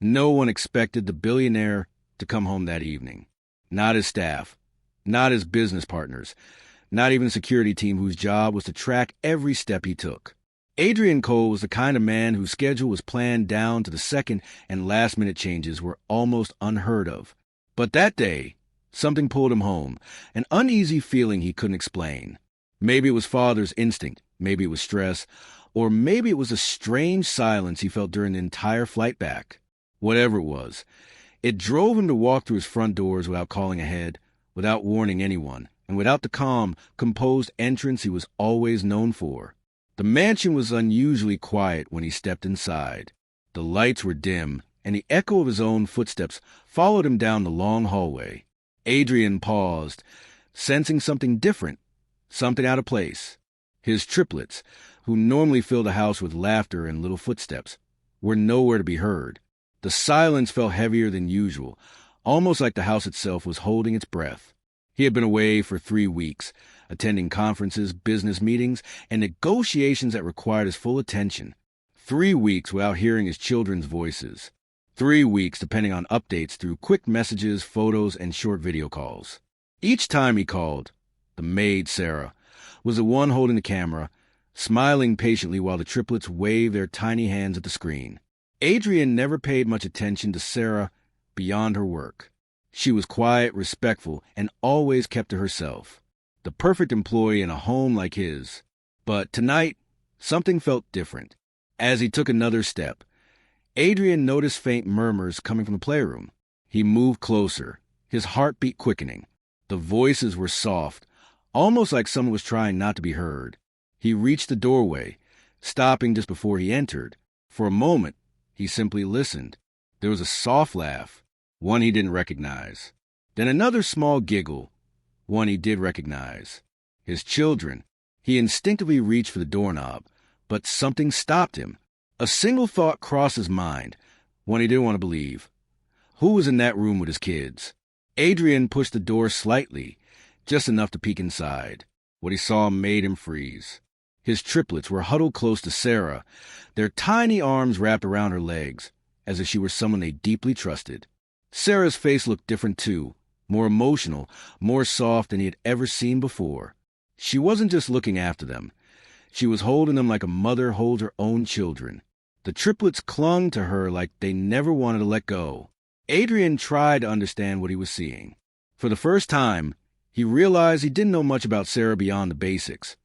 No one expected the billionaire to come home that evening. Not his staff, not his business partners, not even the security team whose job was to track every step he took. Adrian Cole was the kind of man whose schedule was planned down to the second, and last-minute changes were almost unheard of. But that day, something pulled him home, an uneasy feeling he couldn't explain. Maybe it was father's instinct, maybe it was stress, or maybe it was a strange silence he felt during the entire flight back. Whatever it was, it drove him to walk through his front doors without calling ahead, without warning anyone, and without the calm, composed entrance he was always known for. The mansion was unusually quiet when he stepped inside. The lights were dim, and the echo of his own footsteps followed him down the long hallway. Adrian paused, sensing something different, something out of place. His triplets, who normally filled the house with laughter and little footsteps, were nowhere to be heard. The silence felt heavier than usual, almost like the house itself was holding its breath. He had been away for 3 weeks, attending conferences, business meetings, and negotiations that required his full attention. 3 weeks without hearing his children's voices. 3 weeks depending on updates through quick messages, photos, and short video calls. Each time he called, the maid, Sarah, was the one holding the camera, smiling patiently while the triplets waved their tiny hands at the screen. Adrian never paid much attention to Sarah beyond her work. She was quiet, respectful, and always kept to herself. The perfect employee in a home like his. But tonight, something felt different. As he took another step, Adrian noticed faint murmurs coming from the playroom. He moved closer, his heartbeat quickening. The voices were soft, almost like someone was trying not to be heard. He reached the doorway, stopping just before he entered. For a moment, he simply listened. There was a soft laugh, one he didn't recognize. Then another small giggle, one he did recognize. His children. He instinctively reached for the doorknob, but something stopped him. A single thought crossed his mind, one he didn't want to believe. Who was in that room with his kids? Adrian pushed the door slightly, just enough to peek inside. What he saw made him freeze. His triplets were huddled close to Sarah, their tiny arms wrapped around her legs, as if she were someone they deeply trusted. Sarah's face looked different too, more emotional, more soft than he had ever seen before. She wasn't just looking after them. She was holding them like a mother holds her own children. The triplets clung to her like they never wanted to let go. Adrian tried to understand what he was seeing. For the first time, he realized he didn't know much about Sarah beyond the basics,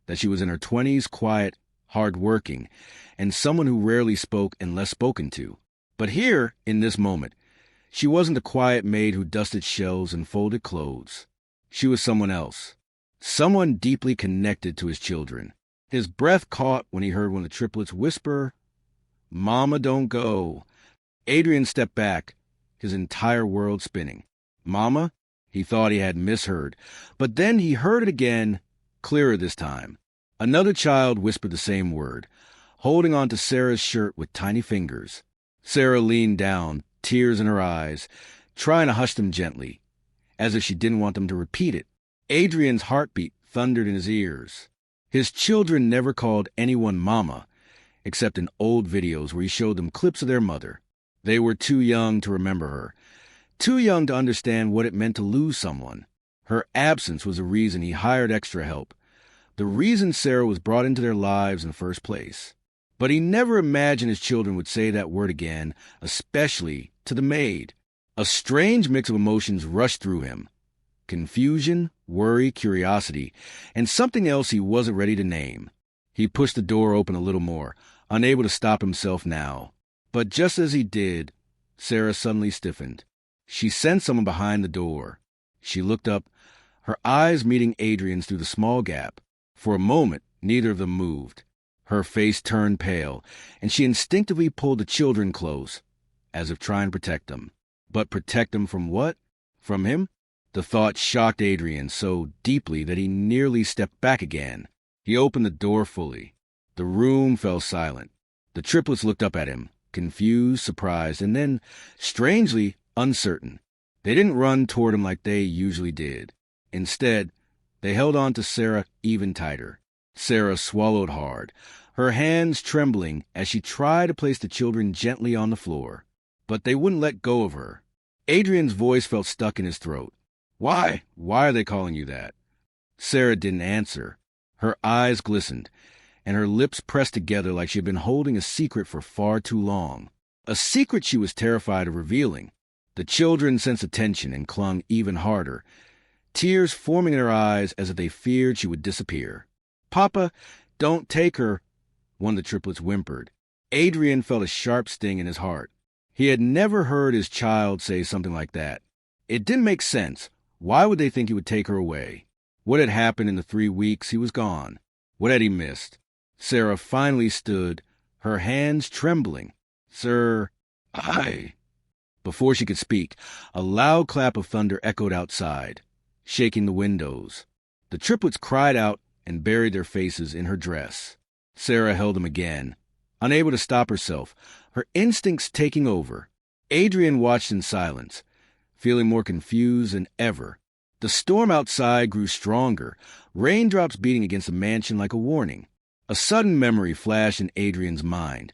that she was in her 20s, quiet, hard-working, and someone who rarely spoke unless spoken to. But here, in this moment, she wasn't the quiet maid who dusted shelves and folded clothes. She was someone else, someone deeply connected to his children. His breath caught when he heard one of the triplets whisper, "Mama, don't go." Adrian stepped back, his entire world spinning. Mama? He thought he had misheard, but then he heard it again, clearer this time. Another child whispered the same word, holding onto Sarah's shirt with tiny fingers. Sarah leaned down, tears in her eyes, trying to hush them gently, as if she didn't want them to repeat it. Adrian's heartbeat thundered in his ears. His children never called anyone Mama, except in old videos where he showed them clips of their mother. They were too young to remember her, too young to understand what it meant to lose someone. Her absence was the reason he hired extra help, the reason Sarah was brought into their lives in the first place. But he never imagined his children would say that word again, especially to the maid. A strange mix of emotions rushed through him. Confusion, worry, curiosity, and something else he wasn't ready to name. He pushed the door open a little more, unable to stop himself now. But just as he did, Sarah suddenly stiffened. She sensed someone behind the door. She looked up, her eyes meeting Adrian's through the small gap. For a moment, neither of them moved. Her face turned pale, and she instinctively pulled the children close, as if trying to protect them. But protect them from what? From him? The thought shocked Adrian so deeply that he nearly stepped back again. He opened the door fully. The room fell silent. The triplets looked up at him, confused, surprised, and then, strangely, uncertain. They didn't run toward him like they usually did. Instead, they held on to Sarah even tighter. Sarah swallowed hard, her hands trembling as she tried to place the children gently on the floor. but they wouldn't let go of her. Adrian's voice felt stuck in his throat. Why? Why are they calling you that? Sarah didn't answer. Her eyes glistened, and her lips pressed together like she had been holding a secret for far too long. A secret she was terrified of revealing. The children sensed the tension and clung even harder, tears forming in her eyes as if they feared she would disappear. Papa, don't take her, one of the triplets whimpered. Adrian felt a sharp sting in his heart. He had never heard his child say something like that. It didn't make sense. Why would they think he would take her away? What had happened in the 3 weeks he was gone? What had he missed? Sarah finally stood, her hands trembling. Sir, Before she could speak, a loud clap of thunder echoed outside, shaking the windows. The triplets cried out and buried their faces in her dress. Sarah held them again, unable to stop herself, her instincts taking over. Adrian watched in silence, feeling more confused than ever. The storm outside grew stronger, raindrops beating against the mansion like a warning. A sudden memory flashed in Adrian's mind,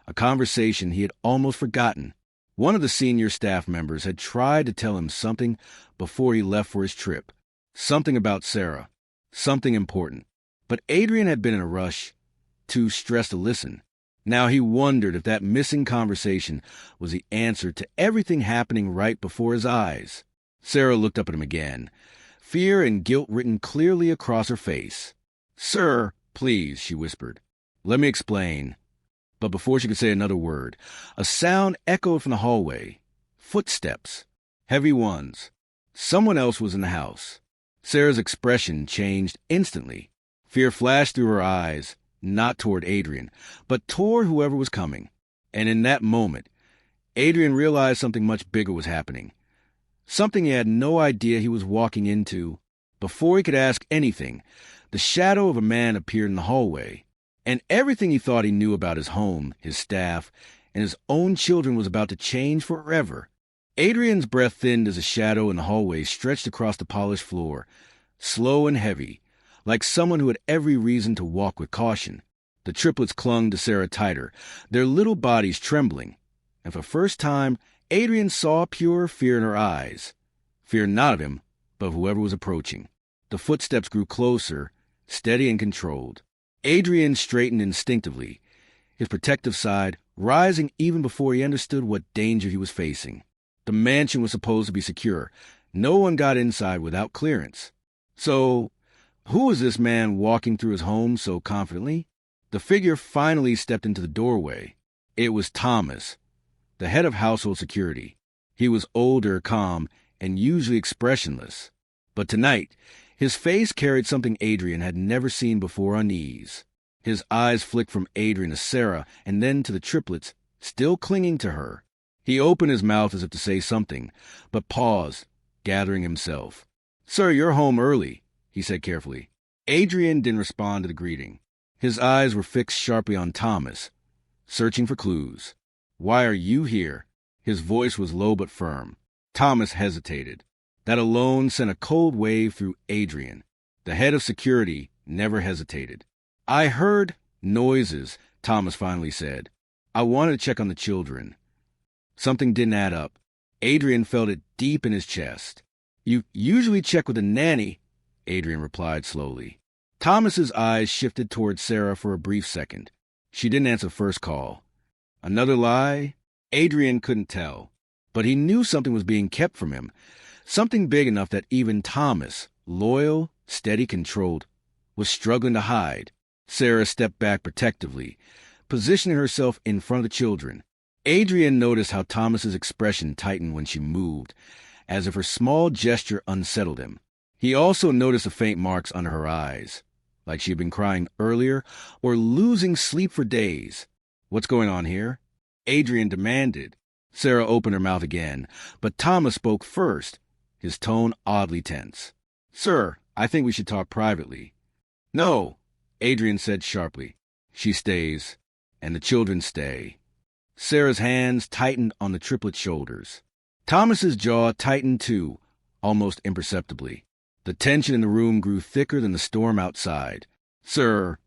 a conversation he had almost forgotten. One of the senior staff members had tried to tell him something before he left for his trip. Something about Sarah. Something important. But Adrian had been in a rush, too stressed to listen. Now he wondered if that missing conversation was the answer to everything happening right before his eyes. Sarah looked up at him again, fear and guilt written clearly across her face. Sir, please, she whispered. Let me explain. But before she could say another word, a sound echoed from the hallway. Footsteps. Heavy ones. Someone else was in the house. Sarah's expression changed instantly. Fear flashed through her eyes, not toward Adrian, but toward whoever was coming. And in that moment, Adrian realized something much bigger was happening. Something he had no idea he was walking into. Before he could ask anything, the shadow of a man appeared in the hallway, and everything he thought he knew about his home, his staff, and his own children was about to change forever. Adrian's breath thinned as a shadow in the hallway stretched across the polished floor, slow and heavy, like someone who had every reason to walk with caution. The triplets clung to Sarah tighter, their little bodies trembling, and for the first time, Adrian saw pure fear in her eyes. Fear not of him, but of whoever was approaching. The footsteps grew closer, steady and controlled. Adrian straightened instinctively, his protective side rising even before he understood what danger he was facing. The mansion was supposed to be secure. No one got inside without clearance. So, who was this man walking through his home so confidently? The figure finally stepped into the doorway. It was Thomas, the head of household security. He was older, calm, and usually expressionless. But tonight, his face carried something Adrian had never seen before. Unease. His eyes flicked from Adrian to Sarah and then to the triplets, still clinging to her. He opened his mouth as if to say something, but paused, gathering himself. Sir, you're home early, he said carefully. Adrian didn't respond to the greeting. His eyes were fixed sharply on Thomas, searching for clues. Why are you here? His voice was low but firm. Thomas hesitated. That alone sent a cold wave through Adrian. The head of security never hesitated. I heard noises, Thomas finally said. I wanted to check on the children. Something didn't add up. Adrian felt it deep in his chest. You usually check with a nanny, Adrian replied slowly. Thomas's eyes shifted toward Sarah for a brief second. She didn't answer the first call. Another lie? Adrian couldn't tell. But he knew something was being kept from him. Something big enough that even Thomas, loyal, steady, controlled, was struggling to hide. Sarah stepped back protectively, positioning herself in front of the children. Adrian noticed how Thomas's expression tightened when she moved, as if her small gesture unsettled him. He also noticed the faint marks under her eyes, like she had been crying earlier or losing sleep for days. What's going on here? Adrian demanded. Sarah opened her mouth again, but Thomas spoke first, his tone oddly tense. Sir, I think we should talk privately. No, Adrian said sharply. She stays, and the children stay. Sarah's hands tightened on the triplet's shoulders. Thomas's jaw tightened too, almost imperceptibly. The tension in the room grew thicker than the storm outside. Sir,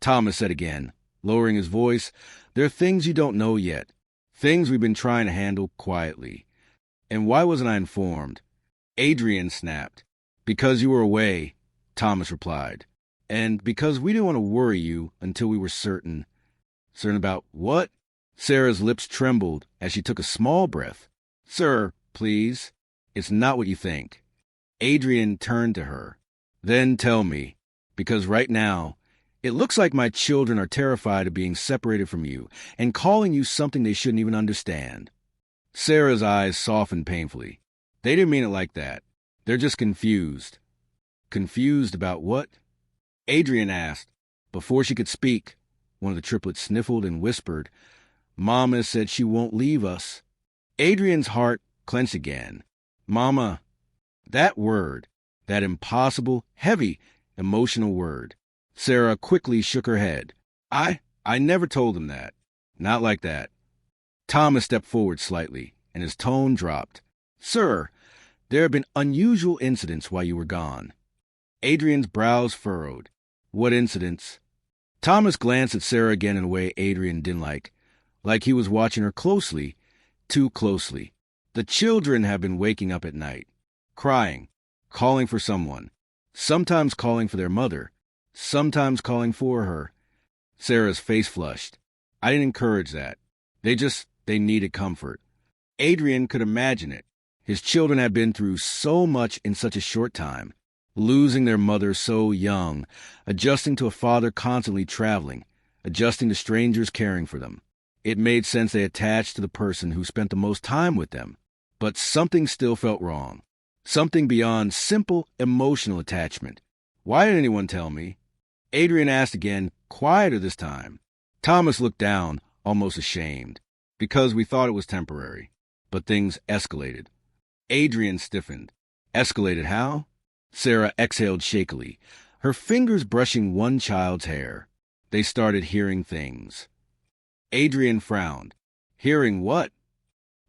Thomas said again, lowering his voice, there are things you don't know yet. Things we've been trying to handle quietly. And why wasn't I informed? Adrian snapped. Because you were away, Thomas replied. And because we didn't want to worry you until we were certain. Certain about what? Sarah's lips trembled as she took a small breath. Sir, please. It's not what you think. Adrian turned to her. Then tell me, because right now, it looks like my children are terrified of being separated from you and calling you something they shouldn't even understand. Sarah's eyes softened painfully. They didn't mean it like that. They're just confused. Confused about what? Adrian asked. Before she could speak, one of the triplets sniffled and whispered, Mama said she won't leave us. Adrian's heart clenched again. Mama. That word, that impossible, heavy, emotional word. Sarah quickly shook her head. I never told them that. Not like that. Thomas stepped forward slightly, and his tone dropped. Sir, there have been unusual incidents while you were gone. Adrian's brows furrowed. What incidents? Thomas glanced at Sarah again in a way Adrian didn't like he was watching her closely, too closely. The children have been waking up at night, crying, calling for someone, sometimes calling for their mother, sometimes calling for her. Sarah's face flushed. I didn't encourage that. They needed comfort. Adrian could imagine it. His children had been through so much in such a short time, losing their mother so young, adjusting to a father constantly traveling, adjusting to strangers caring for them. It made sense they attached to the person who spent the most time with them. But something still felt wrong. Something beyond simple emotional attachment. Why didn't anyone tell me? Adrian asked again, quieter this time. Thomas looked down, almost ashamed. Because we thought it was temporary. But things escalated. Adrian stiffened. Escalated how? Sarah exhaled shakily, her fingers brushing one child's hair. They started hearing things. Adrian frowned. Hearing what?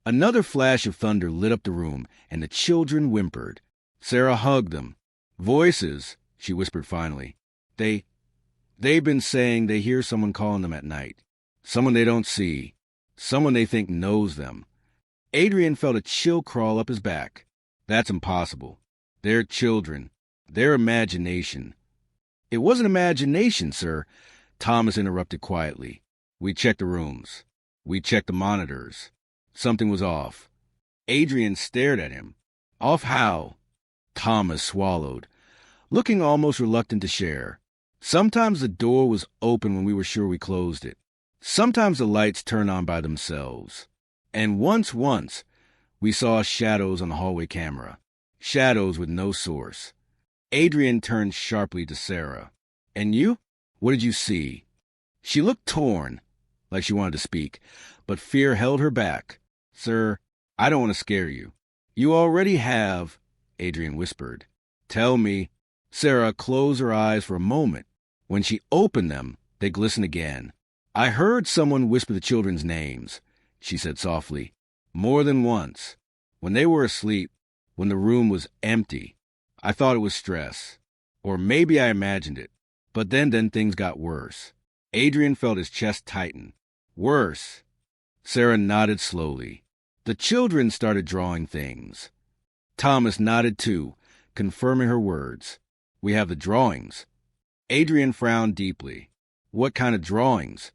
Another flash of thunder lit up the room, and the children whimpered. Sarah hugged them. Voices, she whispered finally. They've been saying they hear someone calling them at night. Someone they don't see. Someone they think knows them. Adrian felt a chill crawl up his back. That's impossible. They're children. Their imagination. It wasn't imagination, sir, Thomas interrupted quietly. We checked the rooms. We checked the monitors. Something was off. Adrian stared at him. Off how? Thomas swallowed, looking almost reluctant to share. Sometimes the door was open when we were sure we closed it. Sometimes the lights turned on by themselves. And once, we saw shadows on the hallway camera. Shadows with no source. Adrian turned sharply to Sarah. And you? What did you see? She looked torn, like she wanted to speak, but fear held her back. Sir, I don't want to scare you. You already have, Adrian whispered. Tell me. Sarah closed her eyes for a moment. When she opened them, they glistened again. I heard someone whisper the children's names, she said softly. More than once. When they were asleep, when the room was empty. I thought it was stress. Or maybe I imagined it. But then things got worse. Adrian felt his chest tighten. Worse. Sarah nodded slowly. The children started drawing things. Thomas nodded too, confirming her words. We have the drawings. Adrian frowned deeply. What kind of drawings?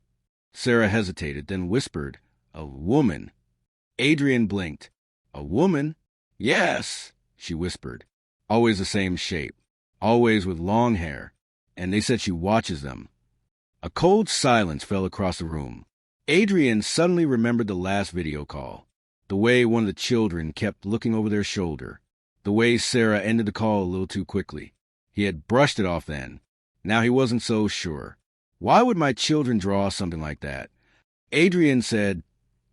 Sarah hesitated, then whispered, A woman. Adrian blinked. A woman? Yes, she whispered. Always the same shape. Always with long hair. And they said she watches them. A cold silence fell across the room. Adrian suddenly remembered the last video call. The way one of the children kept looking over their shoulder. The way Sarah ended the call a little too quickly. He had brushed it off then. Now he wasn't so sure. Why would my children draw something like that? Adrian said,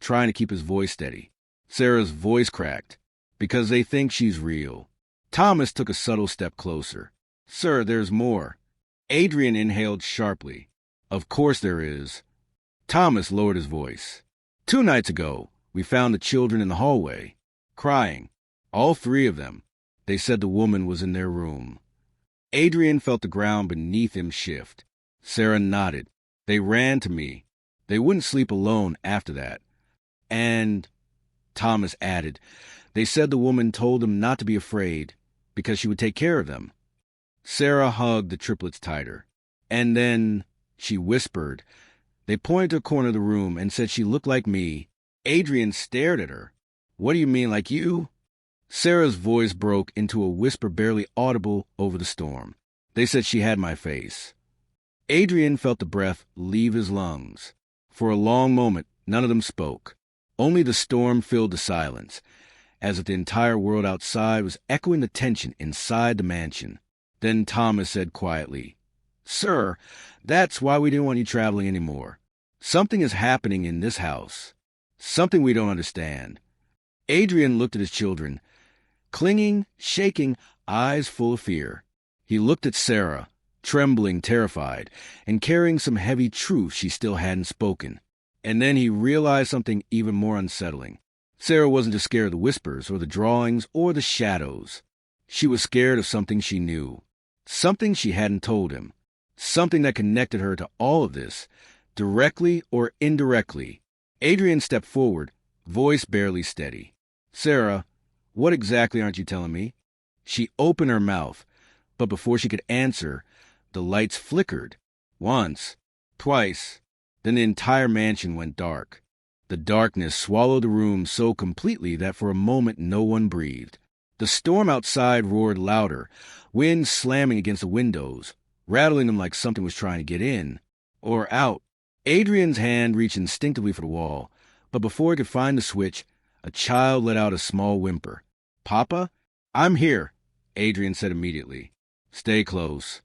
trying to keep his voice steady. Sarah's voice cracked. Because they think she's real. Thomas took a subtle step closer. Sir, there's more. Adrian inhaled sharply. Of course there is. Thomas lowered his voice. 2 nights ago, we found the children in the hallway, crying. All 3 of them. They said the woman was in their room. Adrian felt the ground beneath him shift. Sarah nodded. They ran to me. They wouldn't sleep alone after that. And, Thomas added, they said the woman told them not to be afraid because she would take care of them. Sarah hugged the triplets tighter. And then, she whispered, they pointed to a corner of the room and said she looked like me. Adrian stared at her. What do you mean, like you? Sarah's voice broke into a whisper barely audible over the storm. They said she had my face. Adrian felt the breath leave his lungs. For a long moment, none of them spoke. Only the storm filled the silence, as if the entire world outside was echoing the tension inside the mansion. Then Thomas said quietly, Sir, that's why we didn't want you traveling anymore. Something is happening in this house. Something we don't understand. Adrian looked at his children, clinging, shaking, eyes full of fear. He looked at Sarah, trembling, terrified, and carrying some heavy truth she still hadn't spoken. And then he realized something even more unsettling. Sarah wasn't just scared of the whispers or the drawings or the shadows. She was scared of something she knew, something she hadn't told him, something that connected her to all of this, directly or indirectly. Adrian stepped forward, voice barely steady. Sarah, what exactly aren't you telling me? She opened her mouth, but before she could answer, the lights flickered. Once, twice, then the entire mansion went dark. The darkness swallowed the room so completely that for a moment no one breathed. The storm outside roared louder, wind slamming against the windows, rattling them like something was trying to get in or out. Adrian's hand reached instinctively for the wall, but before he could find the switch, a child let out a small whimper. Papa? I'm here, Adrian said immediately. Stay close.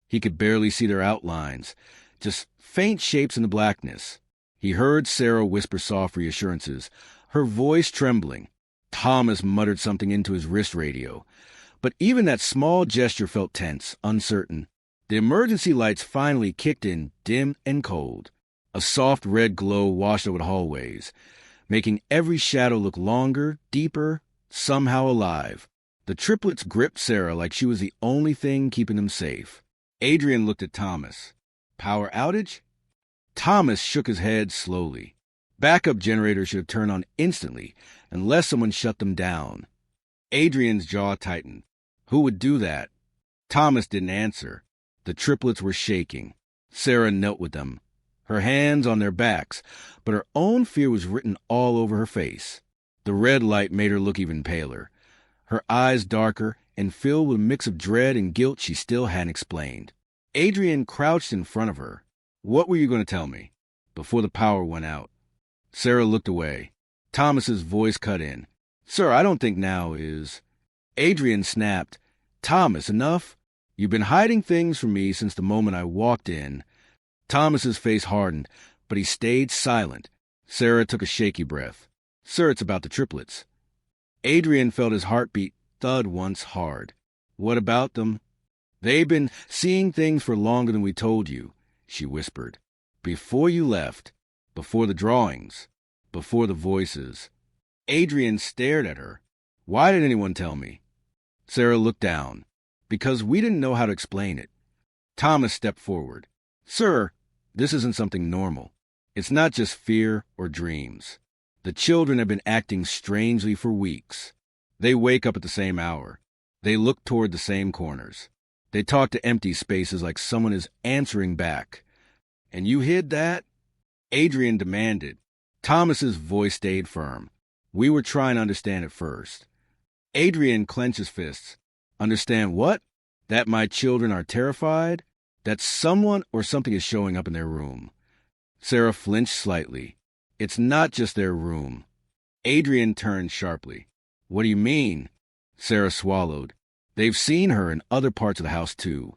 He could barely see their outlines, just faint shapes in the blackness. He heard Sarah whisper soft reassurances, her voice trembling. Thomas muttered something into his wrist radio, but even that small gesture felt tense, uncertain. The emergency lights finally kicked in, dim and cold. A soft red glow washed over the hallways, making every shadow look longer, deeper, somehow alive. The triplets gripped Sarah like she was the only thing keeping them safe. Adrian looked at Thomas. Power outage? Thomas shook his head slowly. Backup generators should have turned on instantly, unless someone shut them down. Adrian's jaw tightened. Who would do that? Thomas didn't answer. The triplets were shaking. Sarah knelt with them, her hands on their backs, but her own fear was written all over her face. The red light made her look even paler, her eyes darker and filled with a mix of dread and guilt she still hadn't explained. Adrian crouched in front of her. What were you going to tell me? Before the power went out. Sarah looked away. Thomas's voice cut in. Sir, I don't think now is... Adrian snapped. Thomas, enough? You've been hiding things from me since the moment I walked in. Thomas's face hardened, but he stayed silent. Sarah took a shaky breath. Sir, it's about the triplets. Adrian felt his heartbeat thud once hard. What about them? They've been seeing things for longer than we told you, she whispered. Before you left, before the drawings, before the voices. Adrian stared at her. Why didn't anyone tell me? Sarah looked down. Because we didn't know how to explain it. Thomas stepped forward. Sir, this isn't something normal. It's not just fear or dreams. The children have been acting strangely for weeks. They wake up at the same hour. They look toward the same corners. They talk to empty spaces like someone is answering back. And you hid that? Adrian demanded. Thomas's voice stayed firm. We were trying to understand at first. Adrian clenched his fists. Understand what? That my children are terrified? That someone or something is showing up in their room. Sarah flinched slightly. It's not just their room. Adrian turned sharply. What do you mean? Sarah swallowed. They've seen her in other parts of the house, too.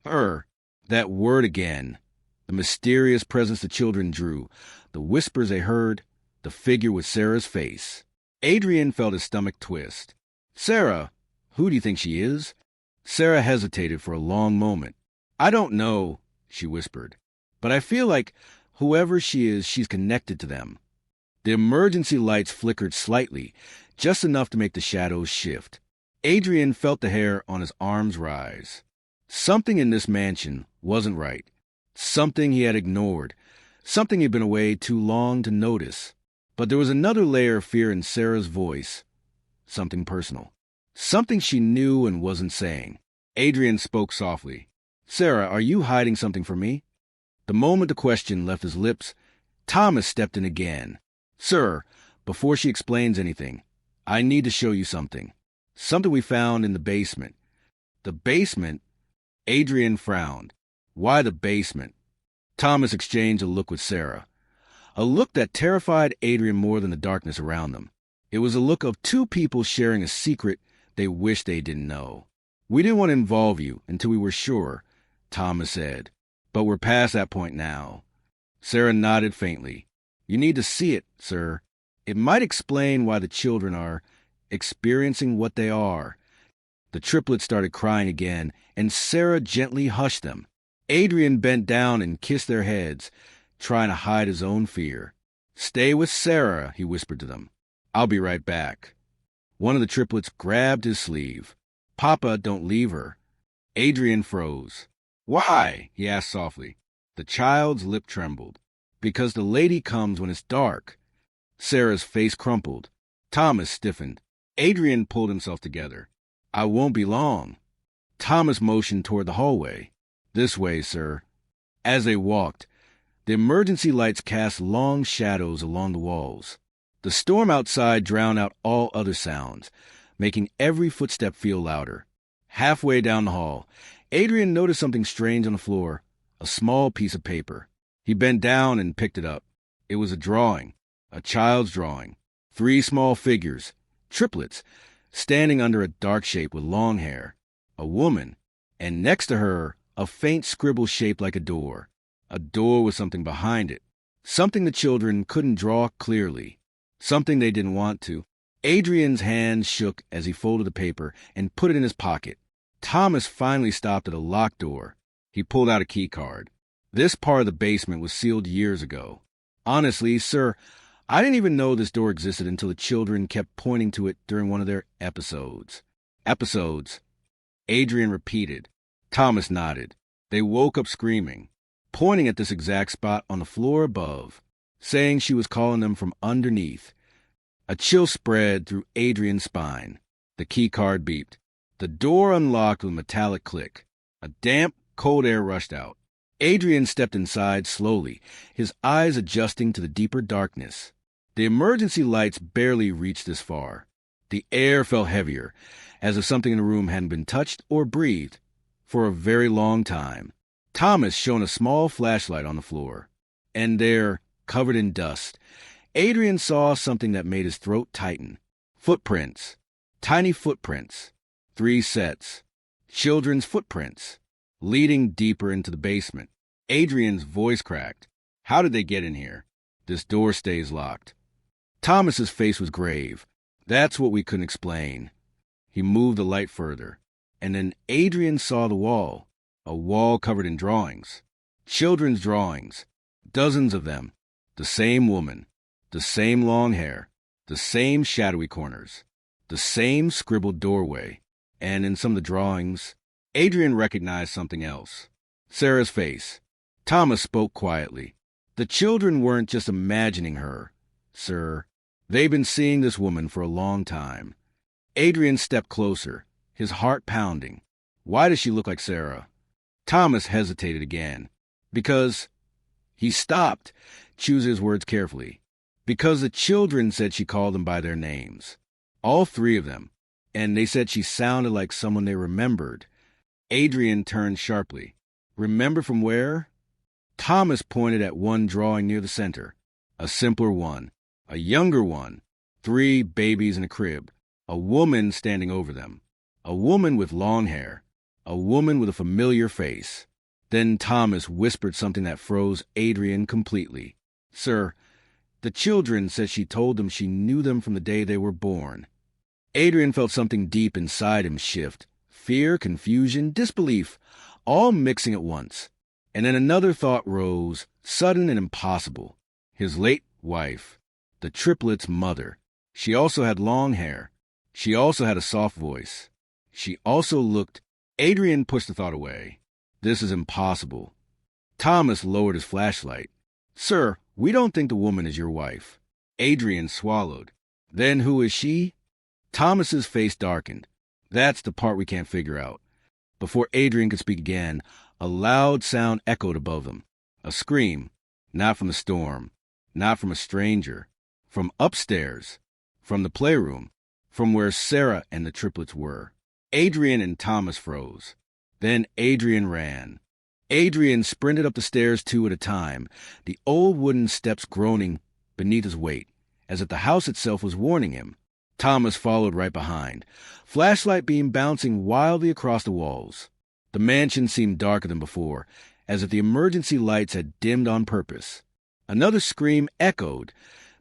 Her. That word again. The mysterious presence the children drew. The whispers they heard. The figure with Sarah's face. Adrian felt his stomach twist. Sarah, who do you think she is? Sarah hesitated for a long moment. I don't know, she whispered. But I feel like whoever she is, she's connected to them. The emergency lights flickered slightly, just enough to make the shadows shift. Adrian felt the hair on his arms rise. Something in this mansion wasn't right. Something he had ignored. Something he'd been away too long to notice. But there was another layer of fear in Sarah's voice, something personal. Something she knew and wasn't saying. Adrian spoke softly. "Sarah, are you hiding something from me?" The moment the question left his lips, Thomas stepped in again. "Sir, before she explains anything, I need to show you something. Something we found in the basement." "The basement?" Adrian frowned. "Why the basement?" Thomas exchanged a look with Sarah. A look that terrified Adrian more than the darkness around them. It was a look of two people sharing a secret they wished they didn't know. "We didn't want to involve you until we were sure," Thomas said. "But we're past that point now." Sarah nodded faintly. "You need to see it, sir. It might explain why the children are experiencing what they are." The triplets started crying again, and Sarah gently hushed them. Adrian bent down and kissed their heads, trying to hide his own fear. "Stay with Sarah," he whispered to them. "I'll be right back." One of the triplets grabbed his sleeve. "Papa, don't leave her." Adrian froze. "Why?" he asked softly. The child's lip trembled. "Because the lady comes when it's dark." Sarah's face crumpled. Thomas stiffened. Adrian pulled himself together. "I won't be long." Thomas motioned toward the hallway. "This way, sir." As they walked, the emergency lights cast long shadows along the walls. The storm outside drowned out all other sounds, making every footstep feel louder. Halfway down the hall, Adrian noticed something strange on the floor, a small piece of paper. He bent down and picked it up. It was a drawing, a child's drawing. 3 small figures, triplets, standing under a dark shape with long hair. A woman, and next to her, a faint scribble shaped like a door. A door with something behind it. Something the children couldn't draw clearly. Something they didn't want to. Adrian's hand shook as he folded the paper and put it in his pocket. Thomas finally stopped at a locked door. He pulled out a key card. "This part of the basement was sealed years ago. Honestly, sir, I didn't even know this door existed until the children kept pointing to it during one of their episodes." "Episodes," Adrian repeated. Thomas nodded. "They woke up screaming, pointing at this exact spot on the floor above, saying she was calling them from underneath." A chill spread through Adrian's spine. The key card beeped. The door unlocked with a metallic click. A damp, cold air rushed out. Adrian stepped inside slowly, his eyes adjusting to the deeper darkness. The emergency lights barely reached this far. The air felt heavier, as if something in the room hadn't been touched or breathed for a very long time. Thomas shone a small flashlight on the floor. And there, covered in dust, Adrian saw something that made his throat tighten. Footprints. Tiny footprints. 3 sets. Children's footprints. Leading deeper into the basement. Adrian's voice cracked. "How did they get in here?" "This door stays locked." Thomas's face was grave. "That's what we couldn't explain." He moved the light further. And then Adrian saw the wall. A wall covered in drawings. Children's drawings. Dozens of them. The same woman. The same long hair. The same shadowy corners. The same scribbled doorway. And in some of the drawings, Adrian recognized something else. Sarah's face. Thomas spoke quietly. "The children weren't just imagining her, sir. They've been seeing this woman for a long time." Adrian stepped closer, his heart pounding. "Why does she look like Sarah?" Thomas hesitated again. "Because—" He stopped, choosing his words carefully. "Because the children said she called them by their names. All 3 of them. And they said she sounded like someone they remembered." Adrian turned sharply. "Remember from where?" Thomas pointed at one drawing near the center. A simpler one. A younger one. 3 babies in a crib. A woman standing over them. A woman with long hair. A woman with a familiar face. Then Thomas whispered something that froze Adrian completely. "Sir, the children said she told them she knew them from the day they were born." Adrian felt something deep inside him shift. Fear, confusion, disbelief, all mixing at once. And then another thought rose, sudden and impossible. His late wife. The triplets' mother. She also had long hair. She also had a soft voice. She also looked... Adrian pushed the thought away. "This is impossible." Thomas lowered his flashlight. "Sir, we don't think the woman is your wife." Adrian swallowed. Then who is she? Thomas's face darkened. That's the part we can't figure out. Before Adrian could speak again, a loud sound echoed above them. A scream, not from the storm, not from a stranger, from upstairs, from the playroom, from where Sarah and the triplets were. Adrian and Thomas froze. Then Adrian ran. Adrian sprinted up the stairs 2 at a time, the old wooden steps groaning beneath his weight, as if the house itself was warning him. Thomas followed right behind, flashlight beam bouncing wildly across the walls. The mansion seemed darker than before, as if the emergency lights had dimmed on purpose. Another scream echoed,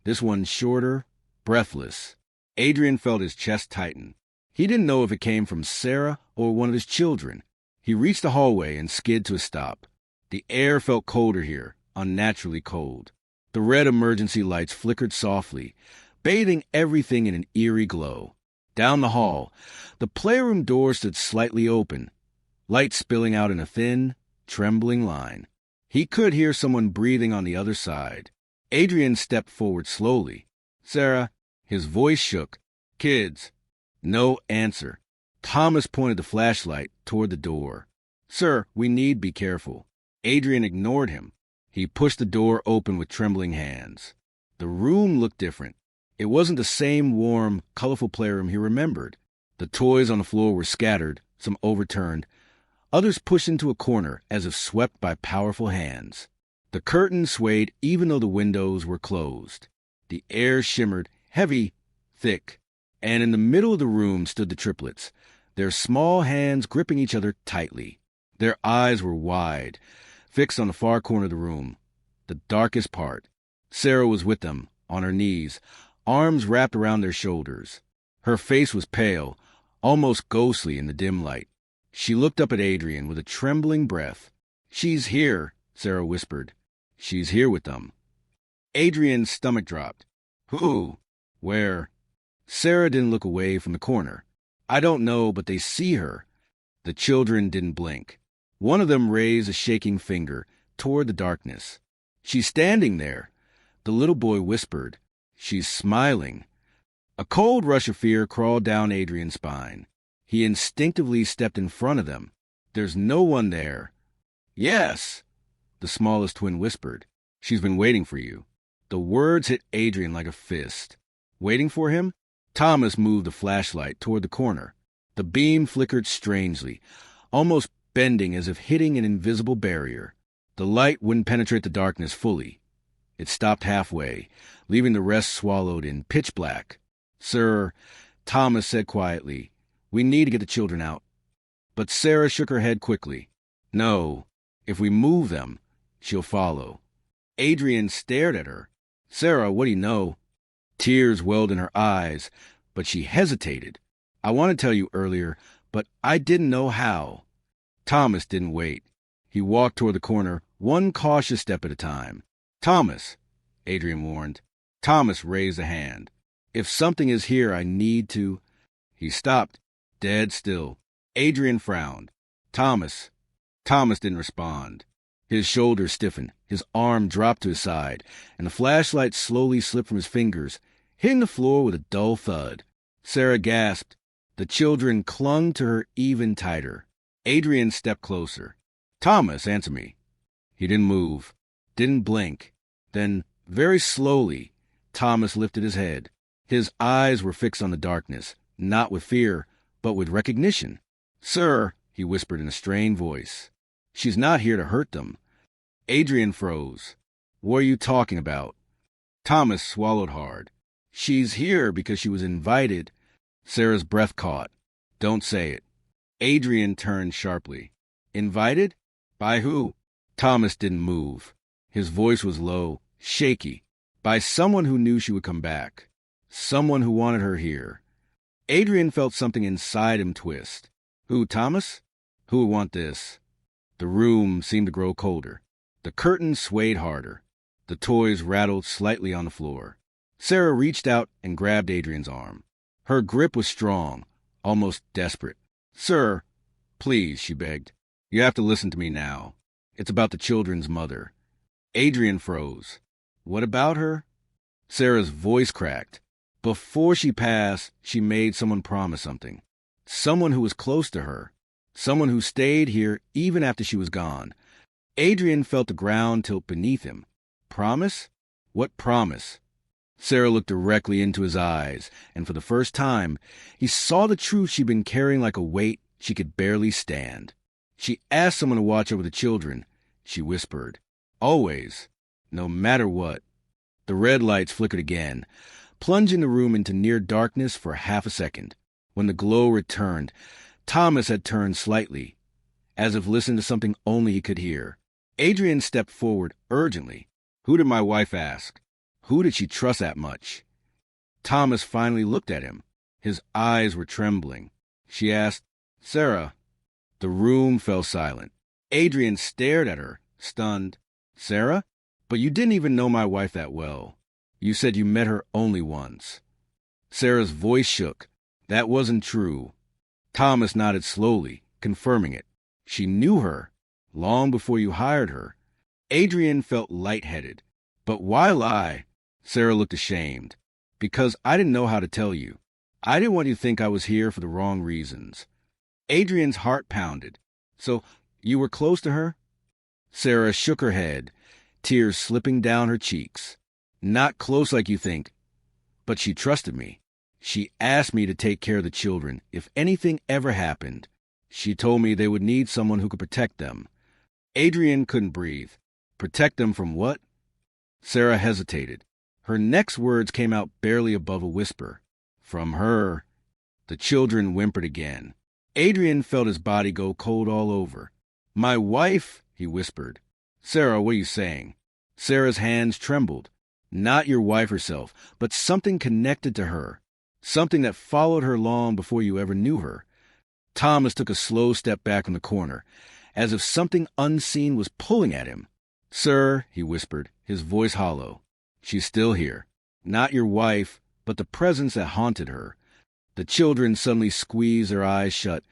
this one shorter, breathless. Adrian felt his chest tighten. He didn't know if it came from Sarah or one of his children. He reached the hallway and skid to a stop. The air felt colder here, unnaturally cold. The red emergency lights flickered softly, bathing everything in an eerie glow. Down the hall, the playroom door stood slightly open, light spilling out in a thin, trembling line. He could hear someone breathing on the other side. Adrian stepped forward slowly. Sarah, his voice shook. Kids. No answer. Thomas pointed the flashlight toward the door. Sir, we need be careful. Adrian ignored him. He pushed the door open with trembling hands. The room looked different. It wasn't the same warm, colorful playroom he remembered. The toys on the floor were scattered, some overturned, others pushed into a corner as if swept by powerful hands. The curtains swayed even though the windows were closed. The air shimmered, heavy, thick, and in the middle of the room stood the triplets, their small hands gripping each other tightly. Their eyes were wide, fixed on the far corner of the room, the darkest part. Sarah was with them, on her knees, arms wrapped around their shoulders. Her face was pale, almost ghostly in the dim light. She looked up at Adrian with a trembling breath. She's here, Sarah whispered. She's here with them. Adrian's stomach dropped. Who? Where? Sarah didn't look away from the corner. I don't know, but they see her. The children didn't blink. One of them raised a shaking finger toward the darkness. She's standing there. The little boy whispered. She's smiling. A cold rush of fear crawled down Adrian's spine. He instinctively stepped in front of them. There's no one there. Yes, the smallest twin whispered. She's been waiting for you. The words hit Adrian like a fist. Waiting for him? Thomas moved the flashlight toward the corner. The beam flickered strangely, almost bending as if hitting an invisible barrier. The light wouldn't penetrate the darkness fully. It stopped halfway, leaving the rest swallowed in pitch black. Sir, Thomas said quietly, we need to get the children out. But Sarah shook her head quickly. No, if we move them, she'll follow. Adrian stared at her. Sarah, what do you know? Tears welled in her eyes, but she hesitated. I wanted to tell you earlier, but I didn't know how. Thomas didn't wait. He walked toward the corner, one cautious step at a time. Thomas, Adrian warned. Thomas raised a hand. If something is here, I need to... He stopped, dead still. Adrian frowned. Thomas. Thomas didn't respond. His shoulders stiffened, his arm dropped to his side, and the flashlight slowly slipped from his fingers, hitting the floor with a dull thud. Sarah gasped. The children clung to her even tighter. Adrian stepped closer. Thomas, answer me. He didn't move, didn't blink. Then, very slowly, Thomas lifted his head. His eyes were fixed on the darkness, not with fear, but with recognition. Sir, he whispered in a strained voice. She's not here to hurt them. Adrian froze. What are you talking about? Thomas swallowed hard. She's here because she was invited. Sarah's breath caught. Don't say it. Adrian turned sharply. Invited? By who? Thomas didn't move. His voice was low, shaky. By someone who knew she would come back. Someone who wanted her here. Adrian felt something inside him twist. Who, Thomas? Who would want this? The room seemed to grow colder. The curtains swayed harder. The toys rattled slightly on the floor. Sarah reached out and grabbed Adrian's arm. Her grip was strong, almost desperate. Sir, please, she begged. You have to listen to me now. It's about the children's mother. Adrian froze. What about her? Sarah's voice cracked. Before she passed, she made someone promise something. Someone who was close to her. Someone who stayed here even after she was gone. Adrian felt the ground tilt beneath him. Promise? What promise? Sarah looked directly into his eyes, and for the first time, he saw the truth she'd been carrying like a weight she could barely stand. She asked someone to watch over the children. She whispered, "Always, no matter what." The red lights flickered again, plunging the room into near darkness for half a second. When the glow returned, Thomas had turned slightly, as if listening to something only he could hear. Adrian stepped forward urgently. Who did my wife ask? Who did she trust that much? Thomas finally looked at him. His eyes were trembling. She asked, "Sarah." The room fell silent. Adrian stared at her, stunned. "Sarah? But you didn't even know my wife that well. You said you met her only once." Sarah's voice shook. That wasn't true. Thomas nodded slowly, confirming it. She knew her, long before you hired her. Adrian felt lightheaded. But why lie? Sarah looked ashamed. Because I didn't know how to tell you. I didn't want you to think I was here for the wrong reasons. Adrian's heart pounded. So, you were close to her? Sarah shook her head, tears slipping down her cheeks. Not close like you think, but she trusted me. She asked me to take care of the children if anything ever happened. She told me they would need someone who could protect them. Adrian couldn't breathe. Protect them from what? Sarah hesitated. Her next words came out barely above a whisper. From her. The children whimpered again. Adrian felt his body go cold all over. My wife, he whispered. Sarah, what are you saying? Sarah's hands trembled. Not your wife herself, but something connected to her. Something that followed her long before you ever knew her. Thomas took a slow step back in the corner, as if something unseen was pulling at him. Sir, he whispered, his voice hollow. She's still here. Not your wife, but the presence that haunted her. The children suddenly squeezed their eyes shut,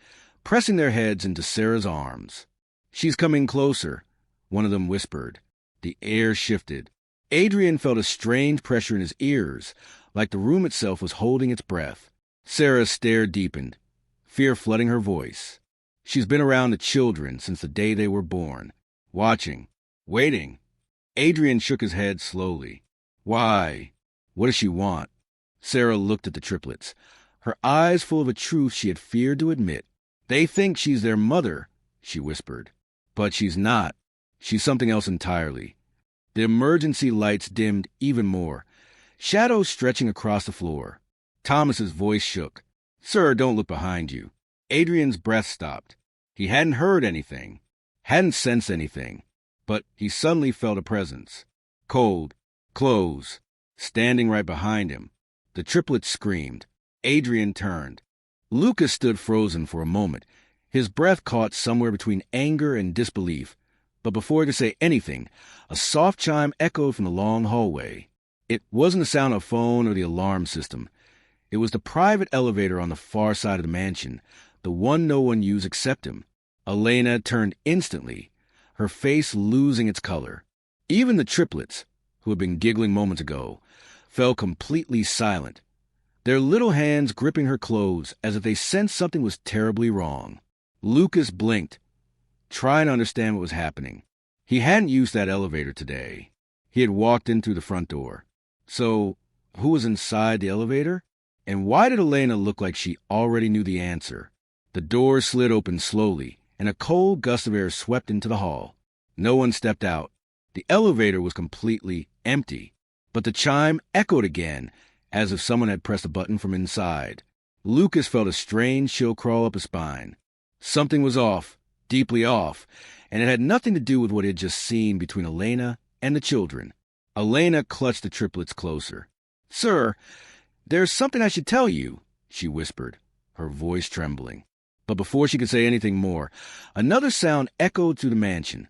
pressing their heads into Sarah's arms. She's coming closer, one of them whispered. The air shifted. Adrian felt a strange pressure in his ears, like the room itself was holding its breath. Sarah's stare deepened, fear flooding her voice. She's been around the children since the day they were born, watching, waiting. Adrian shook his head slowly. Why? What does she want? Sarah looked at the triplets, her eyes full of a truth she had feared to admit. They think she's their mother, she whispered. But she's not. She's something else entirely. The emergency lights dimmed even more, shadows stretching across the floor. Thomas's voice shook. Sir, don't look behind you. Adrian's breath stopped. He hadn't heard anything, hadn't sensed anything, but he suddenly felt a presence. Cold, close, standing right behind him. The triplets screamed. Adrian turned. Lucas stood frozen for a moment, his breath caught somewhere between anger and disbelief. But before he could say anything, a soft chime echoed from the long hallway. It wasn't the sound of a phone or the alarm system. It was the private elevator on the far side of the mansion, the one no one used except him. Elena turned instantly, her face losing its color. Even the triplets, who had been giggling moments ago, fell completely silent, their little hands gripping her clothes as if they sensed something was terribly wrong. Lucas blinked, trying to understand what was happening. He hadn't used that elevator today. He had walked in through the front door. So, who was inside the elevator? And why did Elena look like she already knew the answer? The door slid open slowly, and a cold gust of air swept into the hall. No one stepped out. The elevator was completely empty, but the chime echoed again, as if someone had pressed a button from inside. Lucas felt a strange chill crawl up his spine. Something was off, deeply off, and it had nothing to do with what he had just seen between Elena and the children. Elena clutched the triplets closer. Sir, there's something I should tell you, she whispered, her voice trembling. But before she could say anything more, another sound echoed through the mansion,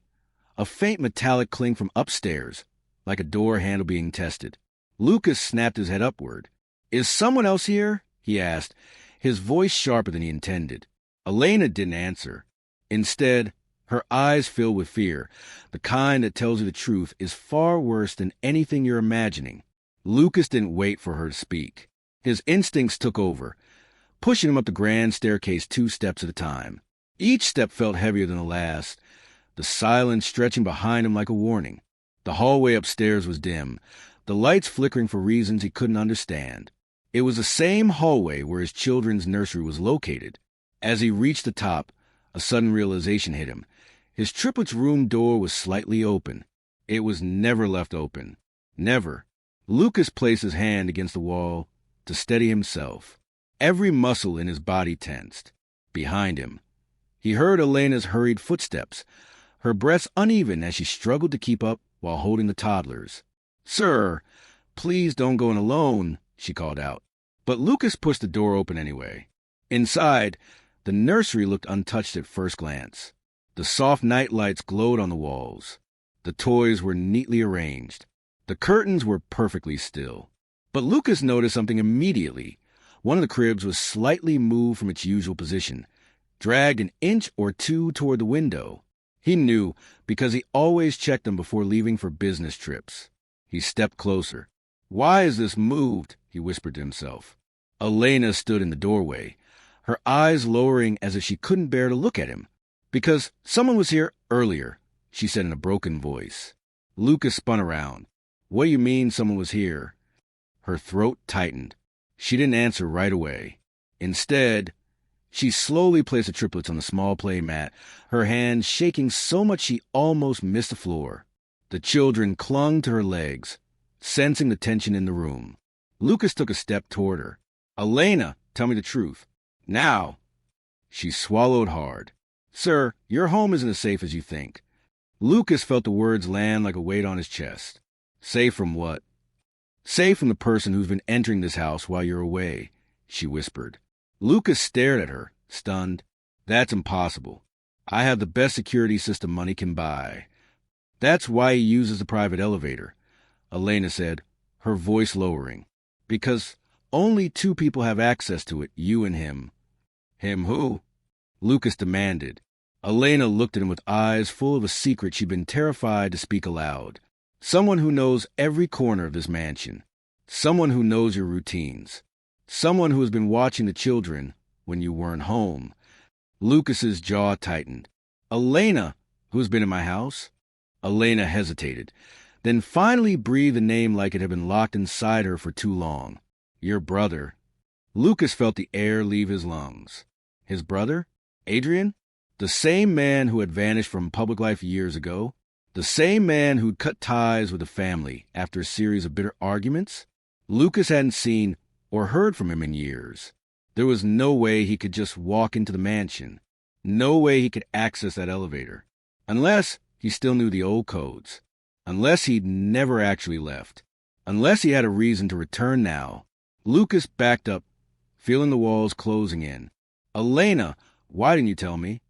a faint metallic cling from upstairs, like a door handle being tested. Lucas snapped his head upward. Is someone else here? He asked, his voice sharper than he intended. Elena didn't answer. Instead, her eyes filled with fear, the kind that tells you the truth is far worse than anything you're imagining. Lucas didn't wait for her to speak. His instincts took over, pushing him up the grand staircase 2 steps at a time. Each step felt heavier than the last, the silence stretching behind him like a warning. The hallway upstairs was dim, the lights flickering for reasons he couldn't understand. It was the same hallway where his children's nursery was located. As he reached the top, a sudden realization hit him. His triplets' room door was slightly open. It was never left open. Never. Lucas placed his hand against the wall to steady himself. Every muscle in his body tensed. Behind him, he heard Elena's hurried footsteps, her breaths uneven as she struggled to keep up while holding the toddlers. "Sir, please don't go in alone," she called out. But Lucas pushed the door open anyway. Inside, the nursery looked untouched at first glance. The soft night lights glowed on the walls. The toys were neatly arranged. The curtains were perfectly still. But Lucas noticed something immediately. One of the cribs was slightly moved from its usual position, dragged an inch or two toward the window. He knew because he always checked them before leaving for business trips. He stepped closer. "Why is this moved?" he whispered to himself. Elena stood in the doorway, her eyes lowering as if she couldn't bear to look at him. "Because someone was here earlier," she said in a broken voice. Lucas spun around. "What do you mean someone was here?" Her throat tightened. She didn't answer right away. Instead, she slowly placed the triplets on the small play mat, her hands shaking so much she almost missed the floor. The children clung to her legs, sensing the tension in the room. Lucas took a step toward her. "Elena, tell me the truth. Now." She swallowed hard. "Sir, your home isn't as safe as you think." Lucas felt the words land like a weight on his chest. "Safe from what?" "Safe from the person who's been entering this house while you're away," she whispered. Lucas stared at her, stunned. "That's impossible. I have the best security system money can buy." "That's why he uses the private elevator," Elena said, her voice lowering. "Because only 2 people have access to it, you and him." "Him who?" Lucas demanded. Elena looked at him with eyes full of a secret she'd been terrified to speak aloud. "Someone who knows every corner of this mansion. Someone who knows your routines. Someone who has been watching the children when you weren't home." Lucas's jaw tightened. "Elena, who's been in my house?" Elena hesitated, then finally breathed the name like it had been locked inside her for too long. "Your brother." Lucas felt the air leave his lungs. His brother? Adrian? The same man who had vanished from public life years ago? The same man who'd cut ties with the family after a series of bitter arguments? Lucas hadn't seen or heard from him in years. There was no way he could just walk into the mansion. No way he could access that elevator. Unless he still knew the old codes. Unless he'd never actually left. Unless he had a reason to return now. Lucas backed up, feeling the walls closing in. "Elena, why didn't you tell me?"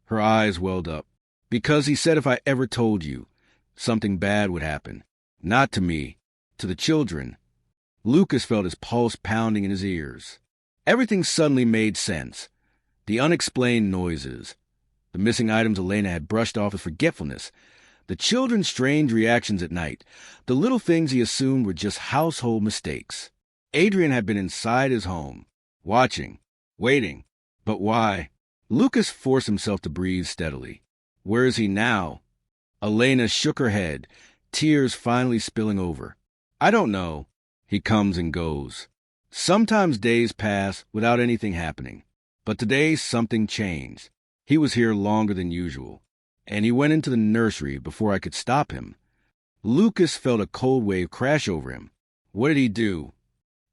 Her eyes welled up. "Because he said if I ever told you, something bad would happen. Not to me, to the children." Lucas felt his pulse pounding in his ears. Everything suddenly made sense. The unexplained noises, the missing items Elena had brushed off as forgetfulness, the children's strange reactions at night, the little things he assumed were just household mistakes. Adrian had been inside his home, watching, waiting. But why? Lucas forced himself to breathe steadily. Where is he now? Elena shook her head, tears finally spilling over. "I don't know. He comes and goes. Sometimes days pass without anything happening. But today something changed. He was here longer than usual. And he went into the nursery before I could stop him." Lucas felt a cold wave crash over him. "What did he do?"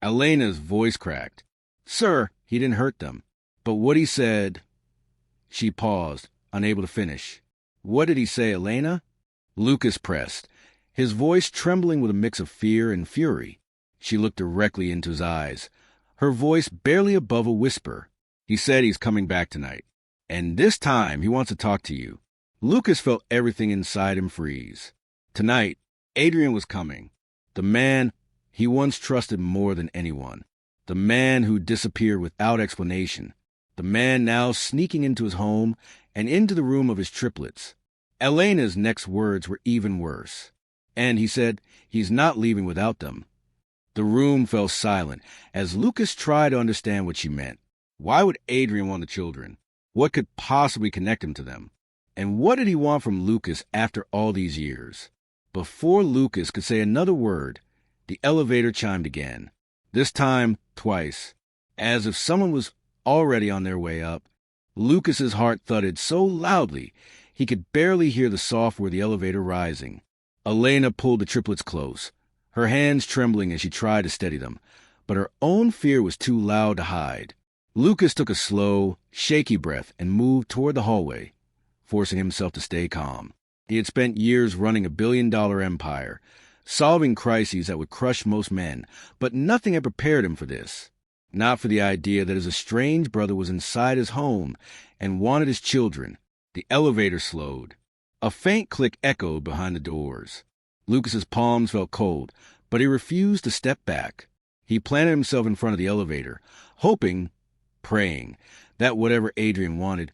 Elena's voice cracked. "Sir, he didn't hurt them. But what he said—" She paused, unable to finish. "What did he say, Elena?" Lucas pressed, his voice trembling with a mix of fear and fury. She looked directly into his eyes, her voice barely above a whisper. "He said he's coming back tonight. And this time he wants to talk to you." Lucas felt everything inside him freeze. Tonight, Adrian was coming. The man he once trusted more than anyone. The man who disappeared without explanation. The man now sneaking into his home and into the room of his triplets. Elena's next words were even worse. "And he said he's not leaving without them." The room fell silent as Lucas tried to understand what she meant. Why would Adrian want the children? What could possibly connect him to them? And what did he want from Lucas after all these years? Before Lucas could say another word, the elevator chimed again. This time, twice. As if someone was already on their way up, Lucas's heart thudded so loudly he could barely hear the software of the elevator rising. Elena pulled the triplets close, her hands trembling as she tried to steady them, but her own fear was too loud to hide. Lucas took a slow, shaky breath and moved toward the hallway, forcing himself to stay calm. He had spent years running a billion-dollar empire, solving crises that would crush most men, but nothing had prepared him for this. Not for the idea that his estranged brother was inside his home and wanted his children. The elevator slowed. A faint click echoed behind the doors. Lucas's palms felt cold, but he refused to step back. He planted himself in front of the elevator, hoping, praying, that whatever Adrian wanted,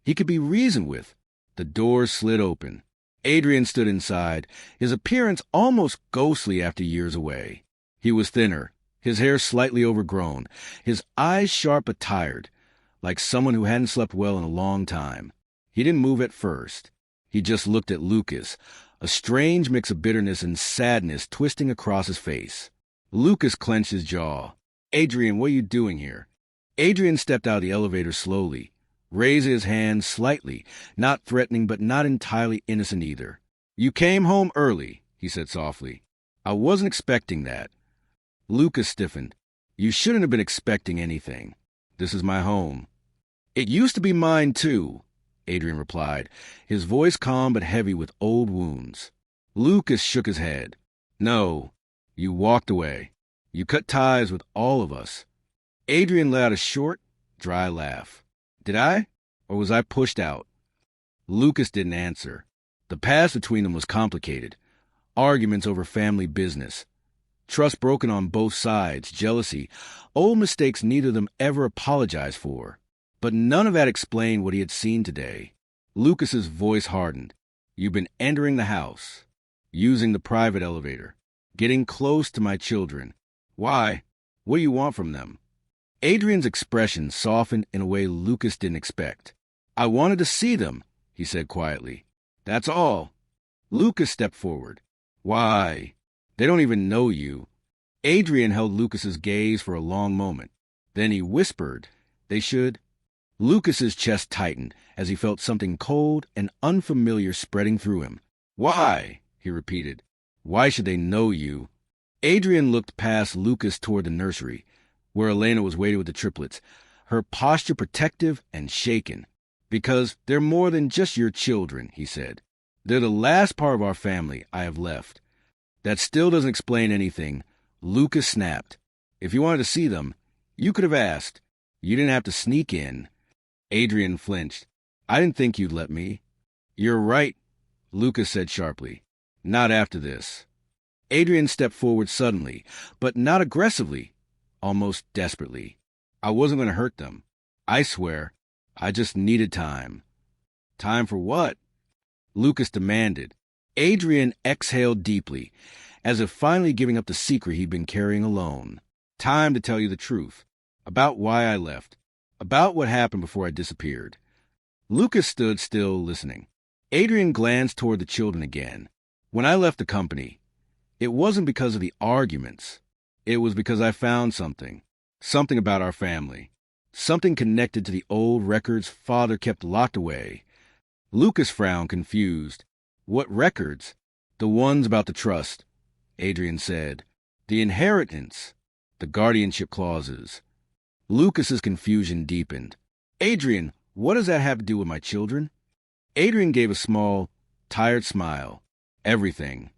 he could be reasoned with. The doors slid open. Adrian stood inside, his appearance almost ghostly after years away. He was thinner, his hair slightly overgrown, his eyes sharp but tired, like someone who hadn't slept well in a long time. He didn't move at first. He just looked at Lucas, a strange mix of bitterness and sadness twisting across his face. Lucas clenched his jaw. "Adrian, what are you doing here?" Adrian stepped out of the elevator slowly, raising his hand slightly, not threatening but not entirely innocent either. "You came home early," he said softly. "I wasn't expecting that." Lucas stiffened. "You shouldn't have been expecting anything. This is my home." "It used to be mine, too," Adrian replied, his voice calm but heavy with old wounds. Lucas shook his head. "No, you walked away. You cut ties with all of us." Adrian let out a short, dry laugh. "Did I? Or was I pushed out?" Lucas didn't answer. The past between them was complicated. Arguments over family business. Trust broken on both sides, jealousy, old mistakes neither of them ever apologized for. But none of that explained what he had seen today. Lucas's voice hardened. "You've been entering the house, using the private elevator, getting close to my children. Why? What do you want from them?" Adrian's expression softened in a way Lucas didn't expect. "I wanted to see them," he said quietly. "That's all." Lucas stepped forward. "Why? They don't even know you." Adrian held Lucas's gaze for a long moment. Then he whispered, "They should." Lucas's chest tightened as he felt something cold and unfamiliar spreading through him. "Why?" he repeated. "Why should they know you?" Adrian looked past Lucas toward the nursery, where Elena was waiting with the triplets, her posture protective and shaken. "Because they're more than just your children," he said. "They're the last part of our family I have left." "That still doesn't explain anything," Lucas snapped. "If you wanted to see them, you could have asked. You didn't have to sneak in." Adrian flinched. "I didn't think you'd let me." "You're right," Lucas said sharply. "Not after this." Adrian stepped forward suddenly, but not aggressively, almost desperately. "I wasn't going to hurt them. I swear. I just needed time." "Time for what?" Lucas demanded. Adrian exhaled deeply, as if finally giving up the secret he'd been carrying alone. "Time to tell you the truth. About why I left. About what happened before I disappeared." Lucas stood still, listening. Adrian glanced toward the children again. "When I left the company, it wasn't because of the arguments. It was because I found something. Something about our family. Something connected to the old records Father kept locked away." Lucas frowned, confused. "What records?" "The ones about the trust," Adrian said. "The inheritance. The guardianship clauses." Lucas's confusion deepened. "Adrian, what does that have to do with my children?" Adrian gave a small, tired smile. "Everything."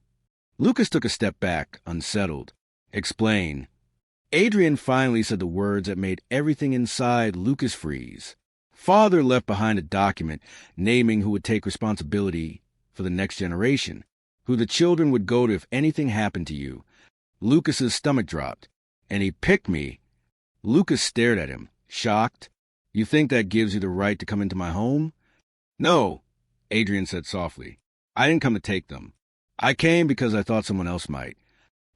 Lucas took a step back, unsettled. "Explain." Adrian finally said the words that made everything inside Lucas freeze. Father left behind a document naming who would take responsibility for the next generation, who the children would go to if anything happened to you. Lucas's stomach dropped. "And he picked me." Lucas stared at him, shocked. "You think that gives you the right to come into my home?" "No," Adrian said softly. "I didn't come to take them. I came because I thought someone else might."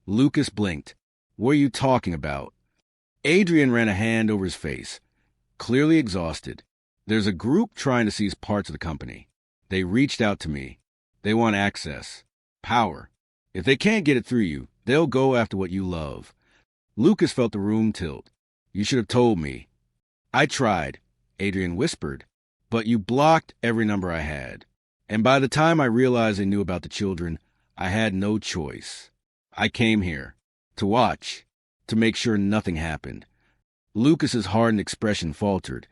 Lucas blinked. What are you talking about? Adrian ran a hand over his face, clearly exhausted. There's a group trying to seize parts of the company. They reached out to me. They want access. Power. If they can't get it through you, they'll go after what you love. Lucas felt the room tilt. You should have told me. I tried, Adrian whispered, but you blocked every number I had. And by the time I realized they knew about the children, I had no choice. I came here to watch, to make sure nothing happened. Lucas's hardened expression faltered,